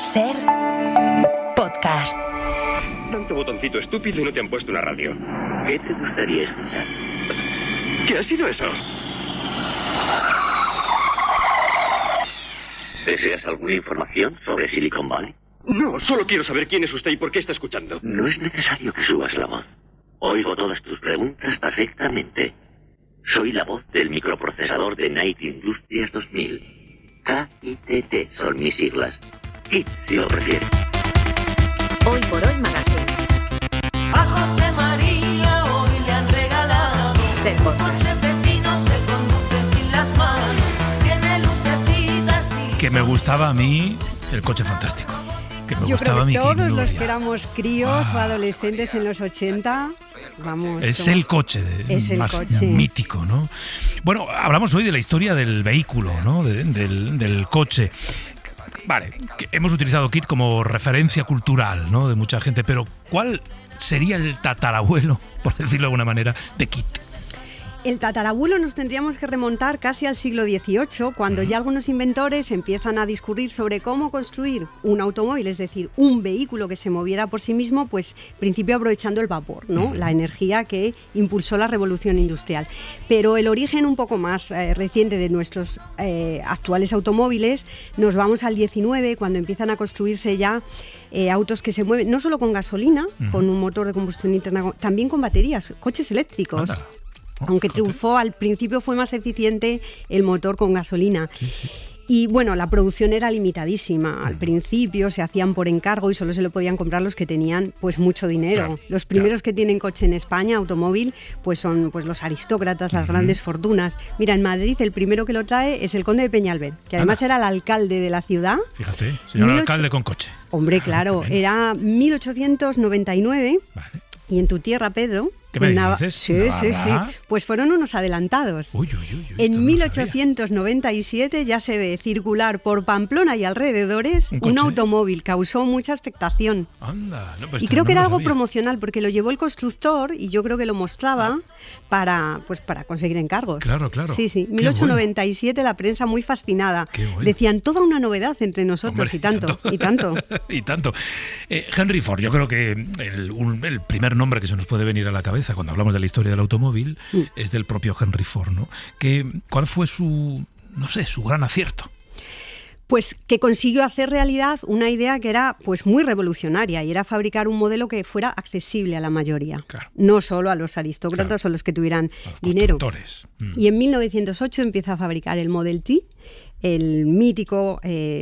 Ser podcast. Tanto botoncito estúpido y no te han puesto una radio. ¿Qué te gustaría escuchar? ¿Qué ha sido eso? ¿Deseas alguna información sobre Silicon Valley? No, solo quiero saber quién es usted y por qué está escuchando. No es necesario que subas la voz. Oigo todas tus preguntas perfectamente. Soy la voz del microprocesador de Night Industries 2000. KITT son mis siglas. KIT, si lo prefieres. Hoy por hoy Magazine. A José María hoy le han regalado Ser un podcast. coche pepino, se conduce sin las manos, tiene lucecitas y... Que me gustaba a mí el coche fantástico. Que me Yo gustaba creo que mi todos Kid los Nuria. que éramos críos o adolescentes en los 80, vamos... Es somos- el coche Es el más coche. mítico, ¿no? Bueno, hablamos hoy de la historia del vehículo, ¿no? Del coche. Vale, que hemos utilizado Kit como referencia cultural, ¿no? De mucha gente, pero ¿cuál sería el tatarabuelo, por decirlo de alguna manera, de Kit? El tatarabuelo nos tendríamos que remontar casi al siglo XVIII, cuando ya algunos inventores empiezan a discurrir sobre cómo construir un automóvil, es decir, un vehículo que se moviera por sí mismo, pues en principio aprovechando el vapor, ¿no? La energía que impulsó la revolución industrial. Pero el origen un poco más reciente de nuestros actuales automóviles, nos vamos al XIX, cuando empiezan a construirse ya autos que se mueven no solo con gasolina, con un motor de combustión interna, también con baterías, coches eléctricos. Anda. Aunque Fíjate. triunfó, al principio fue más eficiente el motor con gasolina. Y bueno, la producción era limitadísima. Al principio se hacían por encargo y solo se lo podían comprar los que tenían pues mucho dinero. Claro, Los primeros que tienen coche en España, automóvil, pues son pues los aristócratas, las grandes fortunas. Mira, en Madrid el primero que lo trae es el conde de Peñalver, que además era el alcalde de la ciudad. Fíjate, señor 1800 alcalde con coche. Hombre, claro, qué menos. era 1899 Vale. y en tu tierra, Pedro... ¿Qué me en dices? Sí, sí, sí. ¿Navarra? Pues fueron unos adelantados. Uy, esto En no lo 1897 ya se ve circular por Pamplona y alrededores ¿Un un coche? automóvil. Causó mucha expectación. sabía. Anda, no, pues Y esto creo no que era lo algo sabía. promocional porque lo llevó el constructor y yo creo que lo mostraba para conseguir encargos. Claro, claro. Sí, sí. Qué 1897 la prensa muy fascinada. Qué bueno. Decían toda una novedad entre nosotros. Hombre, y tanto, y tanto. Y tanto. Henry Ford, yo creo que el primer nombre que se nos puede venir a la cabeza cuando hablamos de la historia del automóvil es del propio Henry Ford, ¿no? ¿Cuál fue su gran acierto? Pues que consiguió hacer realidad una idea que era pues muy revolucionaria y era fabricar un modelo que fuera accesible a la mayoría, Claro. no solo a los aristócratas Claro. o los que tuvieran A los dinero. constructores. Y en 1908 empieza a fabricar el Model T, el mítico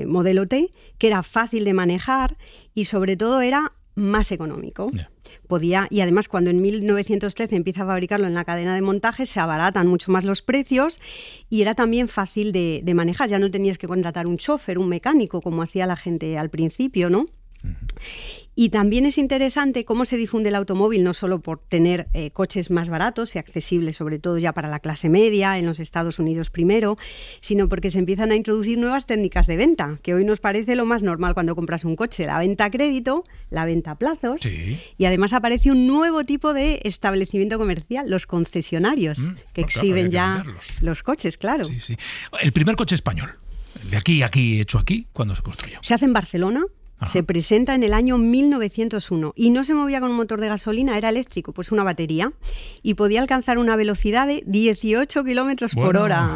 modelo T, que era fácil de manejar y sobre todo era más económico. Ya. Y además cuando en 1913 empieza a fabricarlo en la cadena de montaje se abaratan mucho más los precios y era también fácil de manejar, ya no tenías que contratar un chofer, un mecánico como hacía la gente al principio, ¿no? Y también es interesante cómo se difunde el automóvil, no solo por tener coches más baratos y accesibles, sobre todo ya para la clase media, en los Estados Unidos primero, sino porque se empiezan a introducir nuevas técnicas de venta, que hoy nos parece lo más normal cuando compras un coche, la venta a crédito, la venta a plazos, Sí. y además aparece un nuevo tipo de establecimiento comercial, los concesionarios, que Claro, exhiben había que ya venderlos. los coches, claro. Sí, sí. El primer coche español, el de aquí, hecho aquí, ¿cuándo se construyó? Se hace en Barcelona. Ajá. Se presenta en el año 1901 y no se movía con un motor de gasolina, era eléctrico, pues una batería, y podía alcanzar una velocidad de 18 kilómetros por Bueno. hora.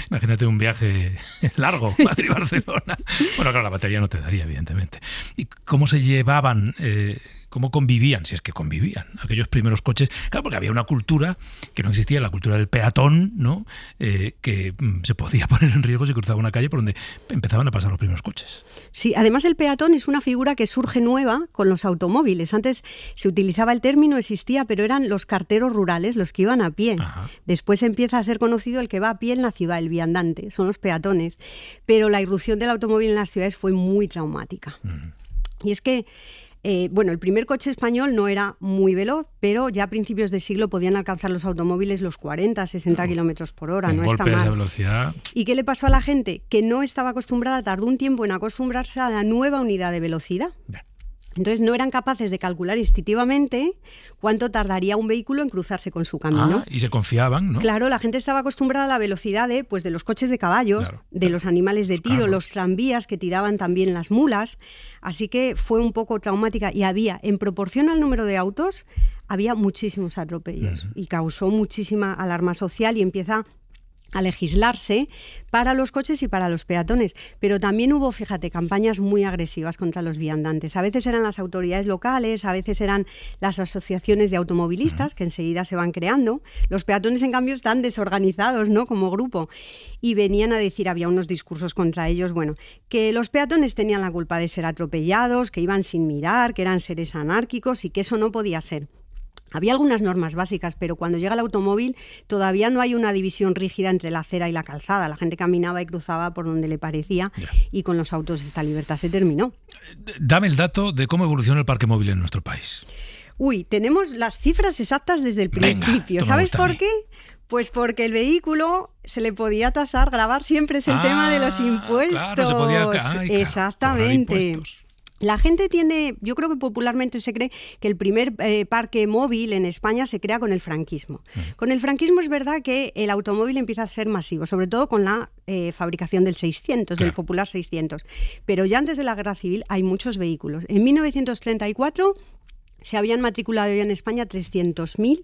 Imagínate un viaje largo, Madrid-Barcelona. Bueno, claro, la batería no te daría, evidentemente. ¿Y cómo se llevaban, cómo convivían, si es que convivían, aquellos primeros coches? Claro, porque había una cultura que no existía, la cultura del peatón, ¿no? Que se podía poner en riesgo si cruzaba una calle por donde empezaban a pasar los primeros coches. Sí, además el peatón es una figura que surge nueva con los automóviles. Antes se utilizaba el término, existía, pero eran los carteros rurales los que iban a pie. Ajá. Después empieza a ser conocido el que va a pie en la ciudad, el viandante, son los peatones. Pero la irrupción del automóvil en las ciudades fue muy traumática. Y es que el primer coche español no era muy veloz, pero ya a principios de siglo podían alcanzar los automóviles los 40, 60 kilómetros por hora, Un no está golpe de esa mal. velocidad. ¿Y qué le pasó a la gente? Que no estaba acostumbrada, tardó un tiempo en acostumbrarse a la nueva unidad de velocidad. Ya. Entonces no eran capaces de calcular instintivamente cuánto tardaría un vehículo en cruzarse con su camino. Y se confiaban, ¿no? Claro, la gente estaba acostumbrada a la velocidad de los coches de caballos, de los animales de tiro, los tranvías que tiraban también las mulas. Así que fue un poco traumática y había, en proporción al número de autos, había muchísimos atropellos y causó muchísima alarma social y empieza a legislarse para los coches y para los peatones. Pero también hubo, fíjate, campañas muy agresivas contra los viandantes. A veces eran las autoridades locales, a veces eran las asociaciones de automovilistas, que enseguida se van creando. Los peatones, en cambio, están desorganizados, ¿no?, como grupo. Y venían a decir, había unos discursos contra ellos, bueno, que los peatones tenían la culpa de ser atropellados, que iban sin mirar, que eran seres anárquicos y que eso no podía ser. Había algunas normas básicas, pero cuando llega el automóvil todavía no hay una división rígida entre la acera y la calzada. La gente caminaba y cruzaba por donde le parecía y con los autos esta libertad se terminó. Dame el dato de cómo evoluciona el parque móvil en nuestro país. Tenemos las cifras exactas desde el principio. Venga, ¿Sabes por qué? Pues porque el vehículo se le podía tasar, gravar siempre es el tema de los impuestos. Claro, se podía... Exactamente. La gente tiende, yo creo que popularmente se cree que el primer parque móvil en España se crea con el franquismo. Con el franquismo es verdad que el automóvil empieza a ser masivo, sobre todo con la fabricación del 600, del popular 600. Pero ya antes de la Guerra Civil hay muchos vehículos. En 1934 se habían matriculado ya en España 300.000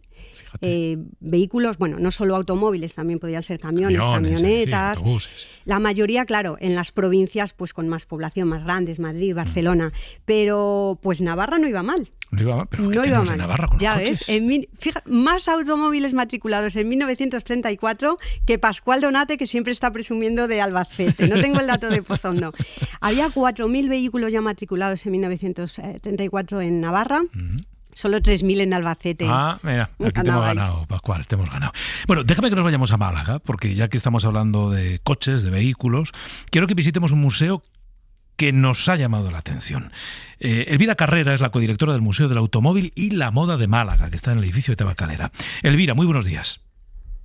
vehículos, bueno, no solo automóviles, también podían ser camionetas. Sí, autobuses. La mayoría, claro, en las provincias pues con más población, más grandes, Madrid, Barcelona, pero pues Navarra no iba mal. No iba mal, pero ¿qué no tenemos iba en mal. Navarra con Ya los coches? ves, fíjate, más automóviles matriculados en 1934 que Pascual Donate, que siempre está presumiendo de Albacete. No tengo el dato de Pozondo. Había 4.000 vehículos ya matriculados en 1934 en Navarra. Solo 3.000 en Albacete. Mira, aquí te hemos ganado, Pascual, te hemos ganado. Bueno, déjame que nos vayamos a Málaga, porque ya que estamos hablando de coches, de vehículos, quiero que visitemos un museo que nos ha llamado la atención. Elvira Carrera es la codirectora del Museo del Automóvil y la Moda de Málaga, que está en el edificio de Tabacalera. Elvira, muy buenos días.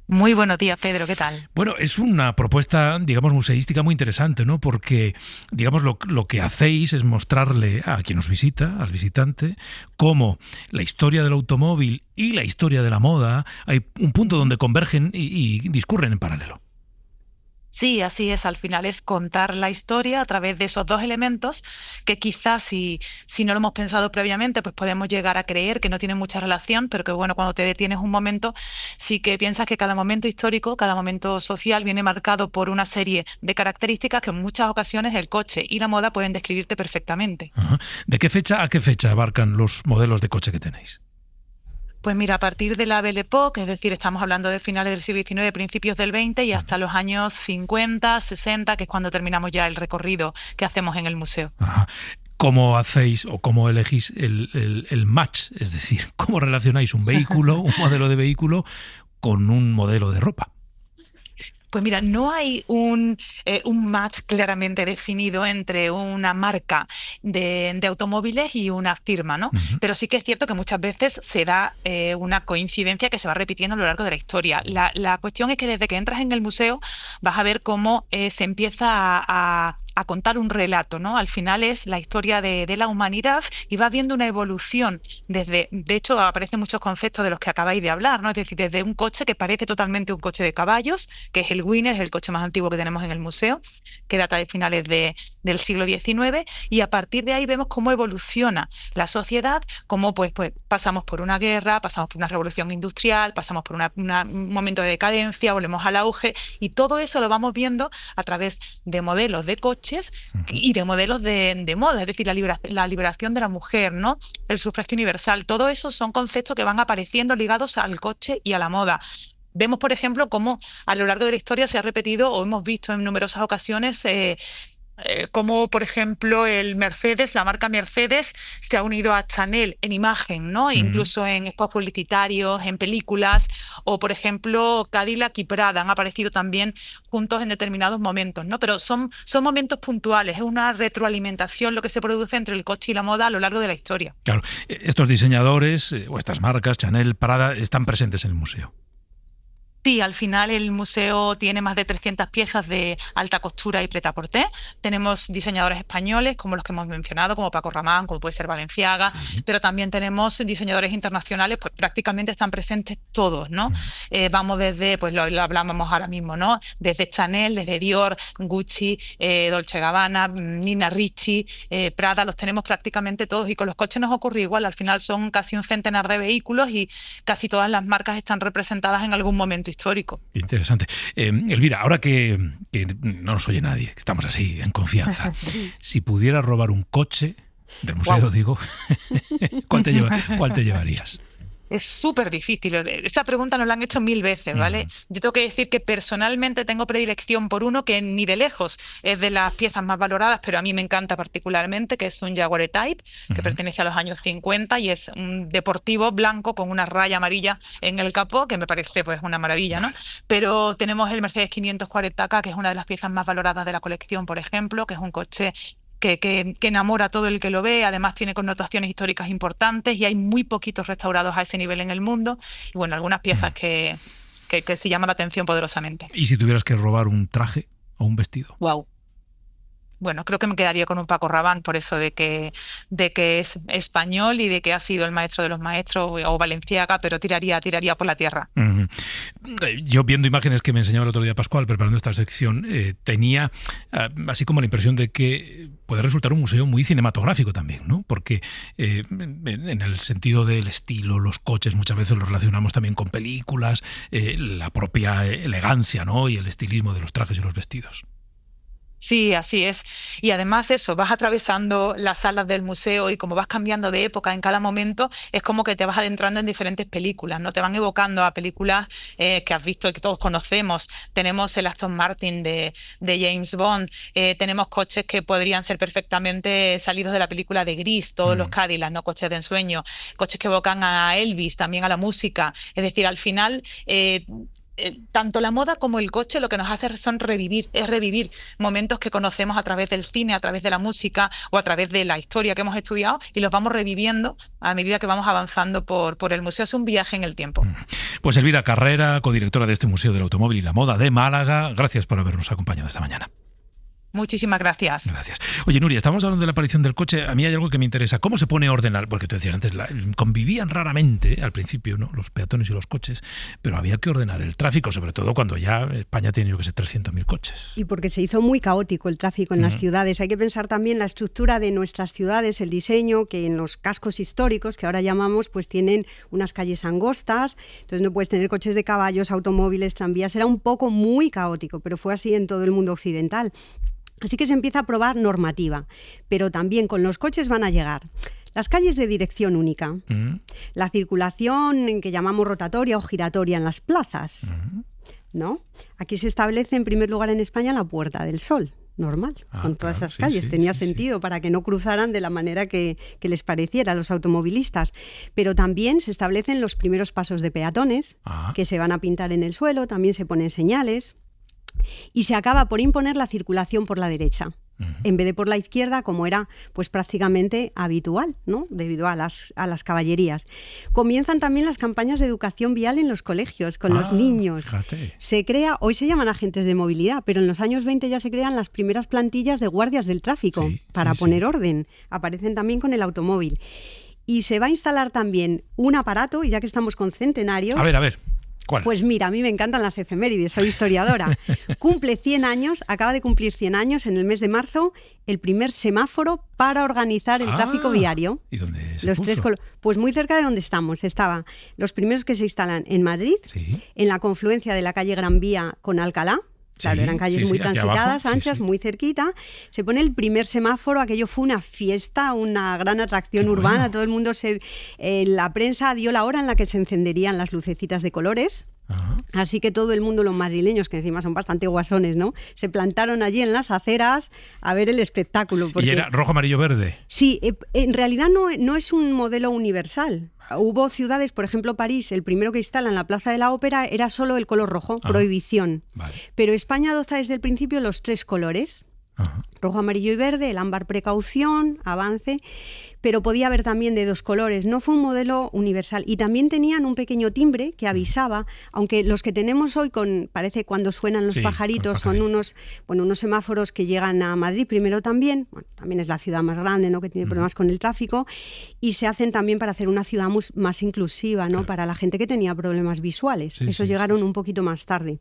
Muy buenos días, Pedro, ¿qué tal? Bueno, es una propuesta, digamos, museística muy interesante, ¿no? Porque, digamos, lo que hacéis es mostrarle a quien nos visita, al visitante, cómo la historia del automóvil y la historia de la moda hay un punto donde convergen y discurren en paralelo. Sí, así es. Al final es contar la historia a través de esos dos elementos que quizás si no lo hemos pensado previamente, pues podemos llegar a creer que no tienen mucha relación, pero que bueno, cuando te detienes un momento, sí que piensas que cada momento histórico, cada momento social viene marcado por una serie de características que en muchas ocasiones el coche y la moda pueden describirte perfectamente. Ajá. ¿De qué fecha a qué fecha abarcan los modelos de coche que tenéis? Pues mira, a partir de la Belle Époque, es decir, estamos hablando de finales del siglo XIX, principios del XX y hasta los años 50, 60, que es cuando terminamos ya el recorrido que hacemos en el museo. Ajá. ¿Cómo hacéis o cómo elegís el match? Es decir, ¿cómo relacionáis un vehículo, un modelo de vehículo con un modelo de ropa? Pues mira, no hay un match claramente definido entre una marca de automóviles y una firma, ¿no? Pero sí que es cierto que muchas veces se da una coincidencia que se va repitiendo a lo largo de la historia. La cuestión es que desde que entras en el museo vas a ver cómo se empieza a contar un relato, ¿no? Al final es la historia de la humanidad y vas viendo una evolución de hecho aparecen muchos conceptos de los que acabáis de hablar, ¿no? Es decir, desde un coche que parece totalmente un coche de caballos, que es el Winner, es el coche más antiguo que tenemos en el museo, que data de finales del siglo XIX, y a partir de ahí vemos cómo evoluciona la sociedad, cómo pues pasamos por una guerra, pasamos por una revolución industrial, pasamos por un momento de decadencia, volvemos al auge, y todo eso lo vamos viendo a través de modelos de coches y de modelos de moda, es decir, la liberación de la mujer, ¿no? El sufragio universal, todo eso son conceptos que van apareciendo ligados al coche y a la moda. Vemos, por ejemplo, cómo a lo largo de la historia se ha repetido o hemos visto en numerosas ocasiones como, por ejemplo, la marca Mercedes se ha unido a Chanel en imagen, ¿no? Incluso en spots publicitarios, en películas, o, por ejemplo, Cadillac y Prada han aparecido también juntos en determinados momentos, ¿no? Pero son momentos puntuales, es una retroalimentación lo que se produce entre el coche y la moda a lo largo de la historia. Claro, estos diseñadores o estas marcas, Chanel, Prada, están presentes en el museo. Sí, al final el museo tiene más de 300 piezas de alta costura y prêt-à-porter. Tenemos diseñadores españoles, como los que hemos mencionado, como Paco Rabanne, como puede ser Balenciaga, pero también tenemos diseñadores internacionales, pues prácticamente están presentes todos, ¿no? Vamos desde, pues lo hablábamos ahora mismo, ¿no? Desde Chanel, desde Dior, Gucci, Dolce & Gabbana, Nina Ricci, Prada, los tenemos prácticamente todos. Y con los coches nos ocurre igual, al final son casi un centenar de vehículos y casi todas las marcas están representadas en algún momento histórico. Interesante. Elvira, ahora que no nos oye nadie, que estamos así en confianza, si pudieras robar un coche del museo, digo, ¿cuál te llevarías? Es súper difícil. Esa pregunta nos la han hecho 1000 veces, ¿vale? Yo tengo que decir que personalmente tengo predilección por uno que ni de lejos es de las piezas más valoradas, pero a mí me encanta particularmente, que es un Jaguar E-Type, que pertenece a los años 50 y es un deportivo blanco con una raya amarilla en el capó, que me parece pues una maravilla, ¿no? Pero tenemos el Mercedes 540K, que es una de las piezas más valoradas de la colección, por ejemplo, que es un coche que enamora a todo el que lo ve, además tiene connotaciones históricas importantes y hay muy poquitos restaurados a ese nivel en el mundo. Y bueno, algunas piezas que se llaman la atención poderosamente. ¿Y si tuvieras que robar un traje o un vestido? Wow. Bueno, creo que me quedaría con un Paco Rabanne por eso de que es español y de que ha sido el maestro de los maestros, o Balenciaga, pero tiraría por la tierra. Yo, viendo imágenes que me enseñaba el otro día Pascual preparando esta sección, tenía así como la impresión de que puede resultar un museo muy cinematográfico también, ¿no? Porque en el sentido del estilo, los coches muchas veces los relacionamos también con películas, la propia elegancia, ¿no? Y el estilismo de los trajes y los vestidos. Sí, así es. Y además eso, vas atravesando las salas del museo y como vas cambiando de época en cada momento, es como que te vas adentrando en diferentes películas, ¿no? Te van evocando a películas que has visto y que todos conocemos. Tenemos el Aston Martin de James Bond, tenemos coches que podrían ser perfectamente salidos de la película de Gris, todos los Cadillacs, ¿no? Coches de ensueño, coches que evocan a Elvis, también a la música. Es decir, al final tanto la moda como el coche lo que nos hace son revivir momentos que conocemos a través del cine, a través de la música o a través de la historia que hemos estudiado, y los vamos reviviendo a medida que vamos avanzando por el museo. Es un viaje en el tiempo. Pues Elvira Carrera, codirectora de este Museo del Automóvil y la Moda de Málaga, gracias por habernos acompañado esta mañana. Muchísimas gracias. Gracias. Oye, Nuria, estamos hablando de la aparición del coche. A mí hay algo que me interesa. ¿Cómo se pone a ordenar? Porque tú decías antes, convivían raramente al principio, ¿no?, los peatones y los coches, pero había que ordenar el tráfico, sobre todo cuando ya España tiene, yo que sé, 300.000 coches. Y porque se hizo muy caótico el tráfico en las ciudades. Hay que pensar también la estructura de nuestras ciudades, el diseño, que en los cascos históricos, que ahora llamamos, pues tienen unas calles angostas, entonces no puedes tener coches de caballos, automóviles, tranvías. Era un poco muy caótico, pero fue así en todo el mundo occidental. Así que se empieza a aprobar normativa, pero también con los coches van a llegar las calles de dirección única, la circulación que llamamos rotatoria o giratoria en las plazas, ¿no? Aquí se establece en primer lugar en España la Puerta del Sol, normal, con todas esas calles. Tenía sentido para que no cruzaran de la manera que les pareciera a los automovilistas. Pero también se establecen los primeros pasos de peatones, que se van a pintar en el suelo, también se ponen señales. Y se acaba por imponer la circulación por la derecha, en vez de por la izquierda, como era pues prácticamente habitual, ¿no?, debido a las caballerías. Comienzan también las campañas de educación vial en los colegios, con los niños. Fíjate. Se crea, hoy se llaman agentes de movilidad, pero en los años 20 ya se crean las primeras plantillas de guardias del tráfico para poner orden. Aparecen también con el automóvil. Y se va a instalar también un aparato, y ya que estamos con centenarios... A ver. ¿Cuál? Pues mira, a mí me encantan las efemérides, soy historiadora. Cumple 100 años, acaba de cumplir 100 años en el mes de marzo, el primer semáforo para organizar el tráfico viario. ¿Y dónde se los puso? Pues muy cerca de donde estamos. Estaban los primeros que se instalan en Madrid, en la confluencia de la calle Gran Vía con Alcalá. Claro, eran calles muy transitadas, anchas, muy cerquita. Se pone el primer semáforo, aquello fue una fiesta, una gran atracción urbana. Bueno. Todo el mundo la prensa dio la hora en la que se encenderían las lucecitas de colores. Así que todo el mundo, los madrileños, que encima son bastante guasones, ¿no?, se plantaron allí en las aceras a ver el espectáculo. ¿Y era rojo, amarillo, verde? Sí, en realidad no es un modelo universal. Hubo ciudades, por ejemplo París, el primero que instala en la Plaza de la Ópera era solo el color rojo, prohibición. Vale. Pero España adopta desde el principio los tres colores. rojo, amarillo y verde, el ámbar precaución, avance, pero podía haber también de 2 colores. No fue un modelo universal. Y también tenían un pequeño timbre que avisaba, aunque los que tenemos hoy parece cuando suenan los pajaritos, son unos semáforos que llegan a Madrid primero también. Bueno, también es la ciudad más grande, ¿no?, que tiene problemas con el tráfico, y se hacen también para hacer una ciudad más inclusiva, ¿no?, claro, para la gente que tenía problemas visuales. Esos llegaron un poquito más tarde.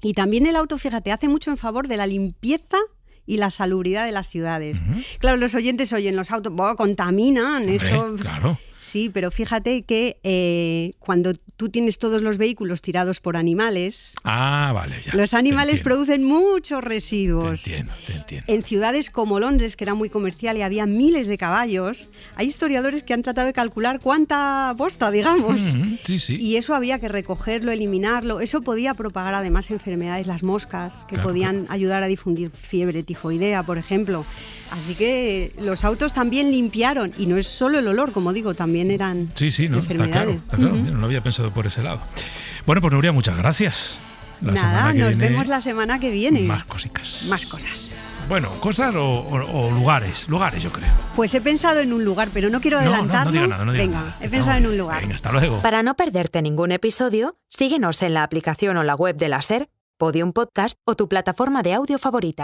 Y también el auto, fíjate, hace mucho en favor de la limpieza y la salubridad de las ciudades. Claro, los oyentes oyen los autos, contaminan. Hombre, esto. Claro. Sí, pero fíjate que cuando tú tienes todos los vehículos tirados por animales, vale, ya, los animales producen muchos residuos. Te entiendo. En ciudades como Londres, que era muy comercial y había miles de caballos, hay historiadores que han tratado de calcular cuánta bosta, digamos. Sí. Y eso había que recogerlo, eliminarlo. Eso podía propagar además enfermedades, las moscas, que podían ayudar a difundir fiebre tifoidea, por ejemplo. Así que los autos también limpiaron, y no es solo el olor, como digo, también eran enfermedades. Está claro. Yo no lo había pensado por ese lado. Bueno, pues Nuria, muchas gracias. Nos vemos la semana que viene. Más cositas. Más cosas. Bueno, cosas o lugares yo creo. Pues he pensado en un lugar, pero no quiero adelantarlo. No diga nada. Venga, he pensado en un lugar. Venga, hasta luego. Para no perderte ningún episodio, síguenos en la aplicación o la web de la SER, Podium Podcast o tu plataforma de audio favorita.